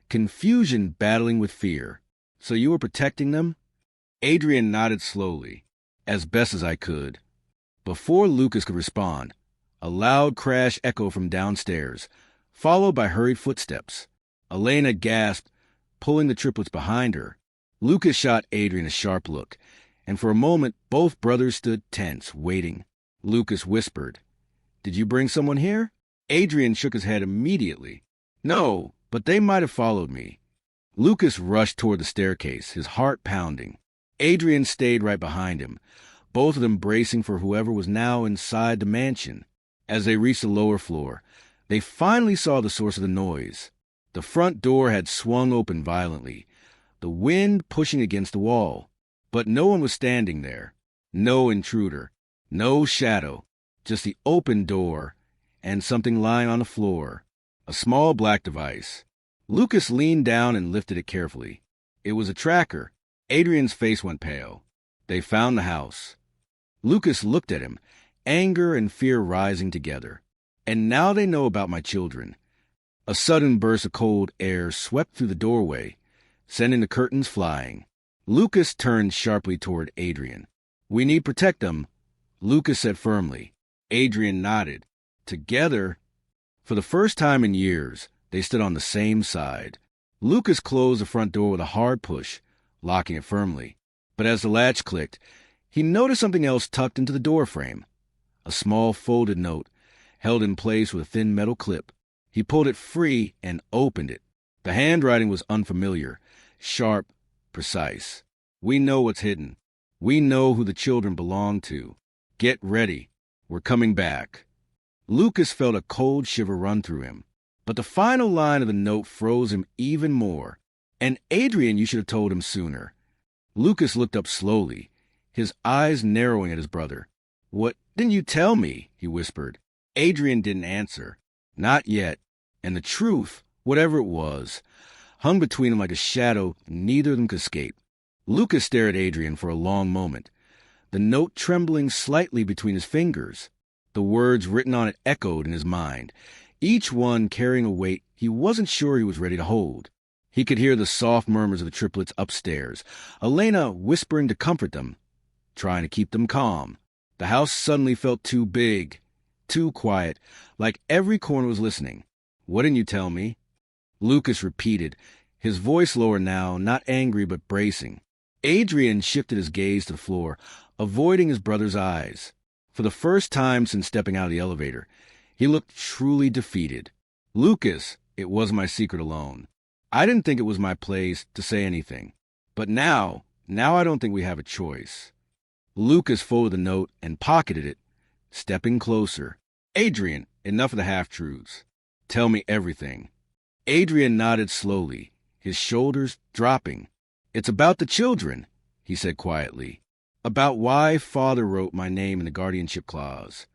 confusion battling with fear. So you were protecting them? Adrian nodded slowly, as best as I could. Before Lucas could respond, a loud crash echoed from downstairs, followed by hurried footsteps. Elena gasped, pulling the triplets behind her. Lucas shot Adrian a sharp look, and for a moment both brothers stood tense, waiting. Lucas whispered, "Did you bring someone here?" Adrian shook his head immediately. "No, but they might have followed me." Lucas rushed toward the staircase, his heart pounding. Adrian stayed right behind him, both of them bracing for whoever was now inside the mansion. As they reached the lower floor, they finally saw the source of the noise. The front door had swung open violently, the wind pushing against the wall. But no one was standing there. No intruder. No shadow. Just the open door and something lying on the floor. A small black device. Lucas leaned down and lifted it carefully. It was a tracker. Adrian's face went pale. They found the house. Lucas looked at him, anger and fear rising together. And now they know about my children. A sudden burst of cold air swept through the doorway, sending the curtains flying. Lucas turned sharply toward Adrian. "We need to protect them," Lucas said firmly. Adrian nodded. Together, for the first time in years, they stood on the same side. Lucas closed the front door with a hard push, locking it firmly. But as the latch clicked, he noticed something else tucked into the doorframe. A small folded note, held in place with a thin metal clip. He pulled it free and opened it. The handwriting was unfamiliar, sharp, precise. "We know what's hidden. We know who the children belong to. Get ready. We're coming back." Lucas felt a cold shiver run through him. But the final line of the note froze him even more. "And Adrian, you should have told him sooner." Lucas looked up slowly, his eyes narrowing at his brother. "What didn't you tell me?" he whispered. Adrian didn't answer. Not yet. And the truth, whatever it was, hung between them like a shadow neither of them could escape. Lucas stared at Adrian for a long moment, the note trembling slightly between his fingers. The words written on it echoed in his mind, each one carrying a weight he wasn't sure he was ready to hold. He could hear the soft murmurs of the triplets upstairs, Elena whispering to comfort them, trying to keep them calm. The house suddenly felt too big, too quiet, like every corner was listening. "What didn't you tell me?" Lucas repeated, his voice lower now, not angry but bracing. Adrian shifted his gaze to the floor, avoiding his brother's eyes. For the first time since stepping out of the elevator, he looked truly defeated. "Lucas, it was my secret alone. I didn't think it was my place to say anything. But now I don't think we have a choice." Lucas folded the note and pocketed it, stepping closer. "Adrian, enough of the half-truths. Tell me everything." Adrian nodded slowly, his shoulders dropping. "It's about the children," he said quietly. "About why Father wrote my name in the guardianship clause."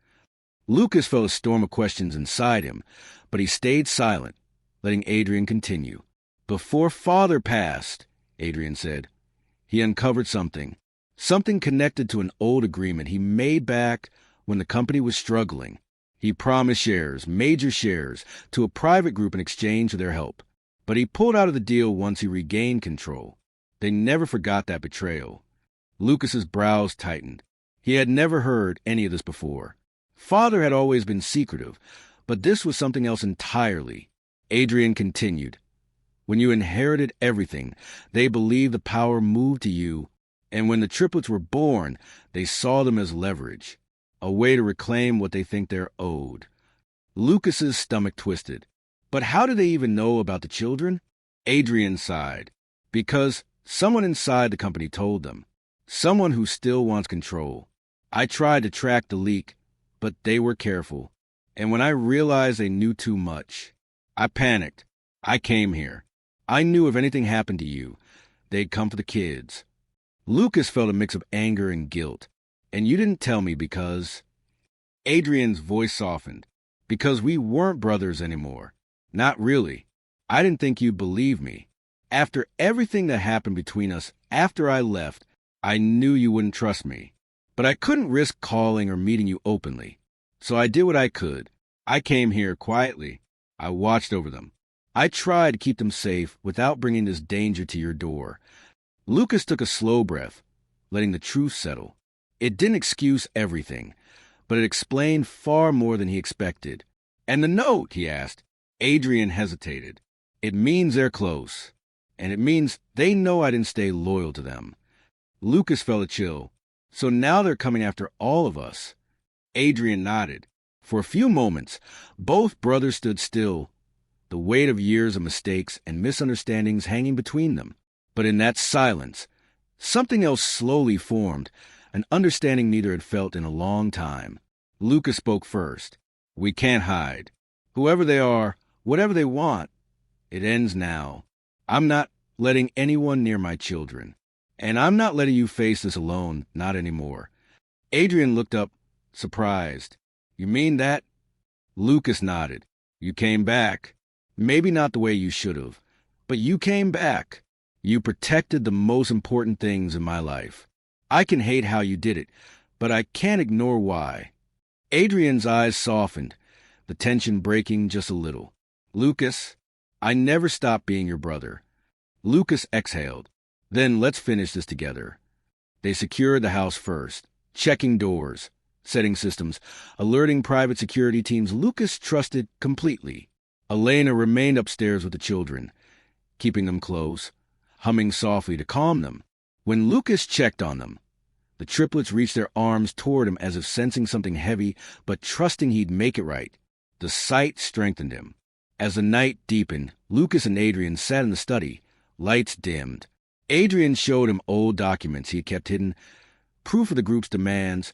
Lucas felt a storm of questions inside him, but he stayed silent, letting Adrian continue. "Before Father passed," Adrian said, "he uncovered something connected to an old agreement he made back when the company was struggling. He promised shares, major shares, to a private group in exchange for their help. But he pulled out of the deal once he regained control. They never forgot that betrayal." Lucas's brows tightened. He had never heard any of this before. Father had always been secretive, but this was something else entirely. Adrian continued. "When you inherited everything, they believed the power moved to you, and when the triplets were born, they saw them as leverage, a way to reclaim what they think they're owed." Lucas's stomach twisted. But how did they even know about the children? Adrian sighed. "Because someone inside the company told them. Someone who still wants control. I tried to track the leak, but they were careful. And when I realized they knew too much, I panicked. I came here. I knew if anything happened to you, they'd come for the kids. Lucas felt a mix of anger and guilt. And you didn't tell me because... Adrian's voice softened. Because we weren't brothers anymore. Not really. I didn't think you'd believe me. After everything that happened between us after I left, I knew you wouldn't trust me. But I couldn't risk calling or meeting you openly. So I did what I could. I came here quietly. I watched over them. I tried to keep them safe without bringing this danger to your door. Lucas took a slow breath, letting the truth settle. It didn't excuse everything, but it explained far more than he expected. And the note, he asked. Adrian hesitated. It means they're close. And it means they know I didn't stay loyal to them. Lucas felt a chill. So now they're coming after all of us. Adrian nodded. For a few moments, both brothers stood still, the weight of years of mistakes and misunderstandings hanging between them. But in that silence, something else slowly formed, an understanding neither had felt in a long time. Lucas spoke first. We can't hide. Whoever they are, whatever they want, it ends now. I'm not letting anyone near my children. And I'm not letting you face this alone, not anymore. Adrian looked up, surprised. You mean that? Lucas nodded. You came back. Maybe not the way you should have, but you came back. You protected the most important things in my life. I can hate how you did it, but I can't ignore why. Adrian's eyes softened, the tension breaking just a little. Lucas, I never stopped being your brother. Lucas exhaled. Then let's finish this together. They secured the house first, checking doors, setting systems, alerting private security teams Lucas trusted completely. Elena remained upstairs with the children, keeping them close, humming softly to calm them. When Lucas checked on them, the triplets reached their arms toward him as if sensing something heavy, but trusting he'd make it right. The sight strengthened him. As the night deepened, Lucas and Adrian sat in the study, lights dimmed. Adrian showed him old documents he had kept hidden, proof of the group's demands,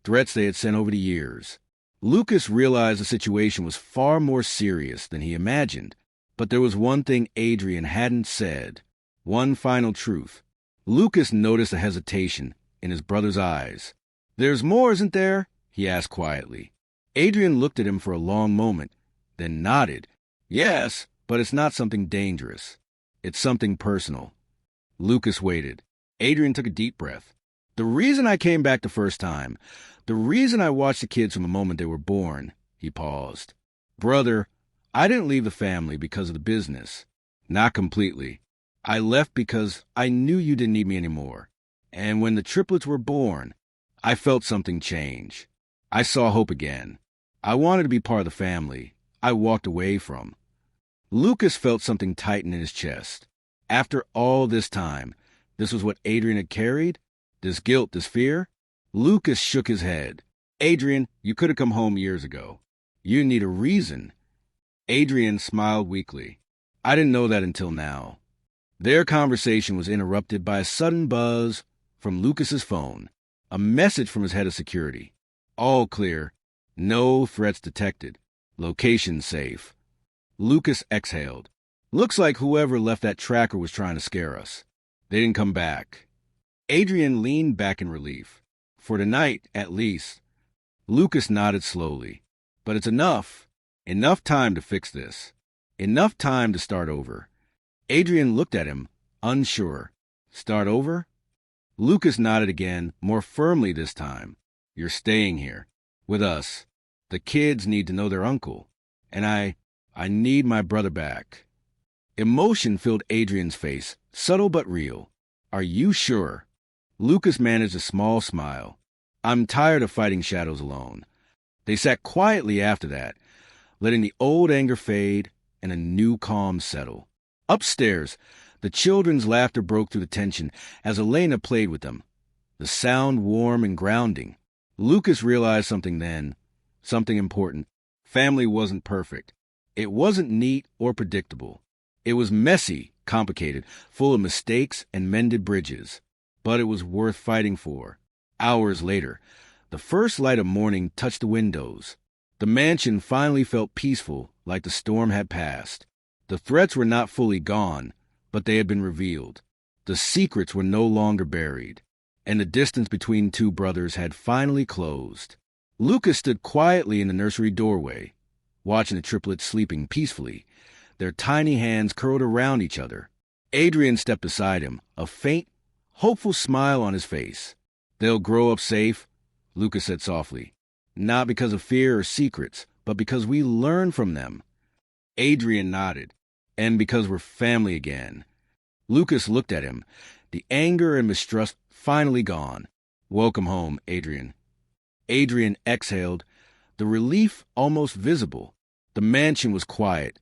threats they had sent over the years. Lucas realized the situation was far more serious than he imagined, but there was one thing Adrian hadn't said, one final truth. Lucas noticed a hesitation in his brother's eyes. There's more, isn't there? He asked quietly. Adrian looked at him for a long moment, then nodded. Yes, but it's not something dangerous. It's something personal. Lucas waited. Adrian took a deep breath. The reason I came back the first time, the reason I watched the kids from the moment they were born, he paused. Brother, I didn't leave the family because of the business. Not completely. I left because I knew you didn't need me anymore. And when the triplets were born, I felt something change. I saw hope again. I wanted to be part of the family I walked away from. Lucas felt something tighten in his chest. After all this time, this was what Adrian had carried? This guilt, this fear? Lucas shook his head. Adrian, you could have come home years ago. You need a reason. Adrian smiled weakly. I didn't know that until now. Their conversation was interrupted by a sudden buzz from Lucas's phone. A message from his head of security. All clear. No threats detected. Location safe. Lucas exhaled. Looks like whoever left that tracker was trying to scare us. They didn't come back. Adrian leaned back in relief. For tonight, at least. Lucas nodded slowly. But it's enough. Enough time to fix this. Enough time to start over. Adrian looked at him, unsure. Start over? Lucas nodded again, more firmly this time. You're staying here. With us. The kids need to know their uncle. And I need my brother back. Emotion filled Adrian's face, subtle but real. Are you sure? Lucas managed a small smile. I'm tired of fighting shadows alone. They sat quietly after that, letting the old anger fade and a new calm settle. Upstairs, the children's laughter broke through the tension as Elena played with them, the sound warm and grounding. Lucas realized something then, something important. Family wasn't perfect. It wasn't neat or predictable. It was messy, complicated, full of mistakes and mended bridges. But it was worth fighting for. Hours later, the first light of morning touched the windows. The mansion finally felt peaceful, like the storm had passed. The threats were not fully gone, but they had been revealed. The secrets were no longer buried, and the distance between two brothers had finally closed. Lucas stood quietly in the nursery doorway, watching the triplets sleeping peacefully, their tiny hands curled around each other. Adrian stepped beside him, a faint, hopeful smile on his face. "They'll grow up safe," Lucas said softly. "Not because of fear or secrets, but because we learn from them." Adrian nodded. "And because we're family again." Lucas looked at him, the anger and mistrust finally gone. "Welcome home, Adrian." Adrian exhaled, the relief almost visible. The mansion was quiet,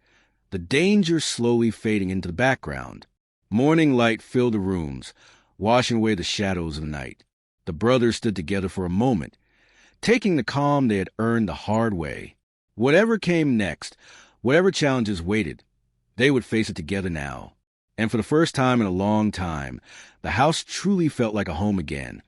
the danger slowly fading into the background. Morning light filled the rooms, washing away the shadows of night. The brothers stood together for a moment, taking the calm they had earned the hard way. Whatever came next, whatever challenges waited, they would face it together now. And for the first time in a long time, the house truly felt like a home again,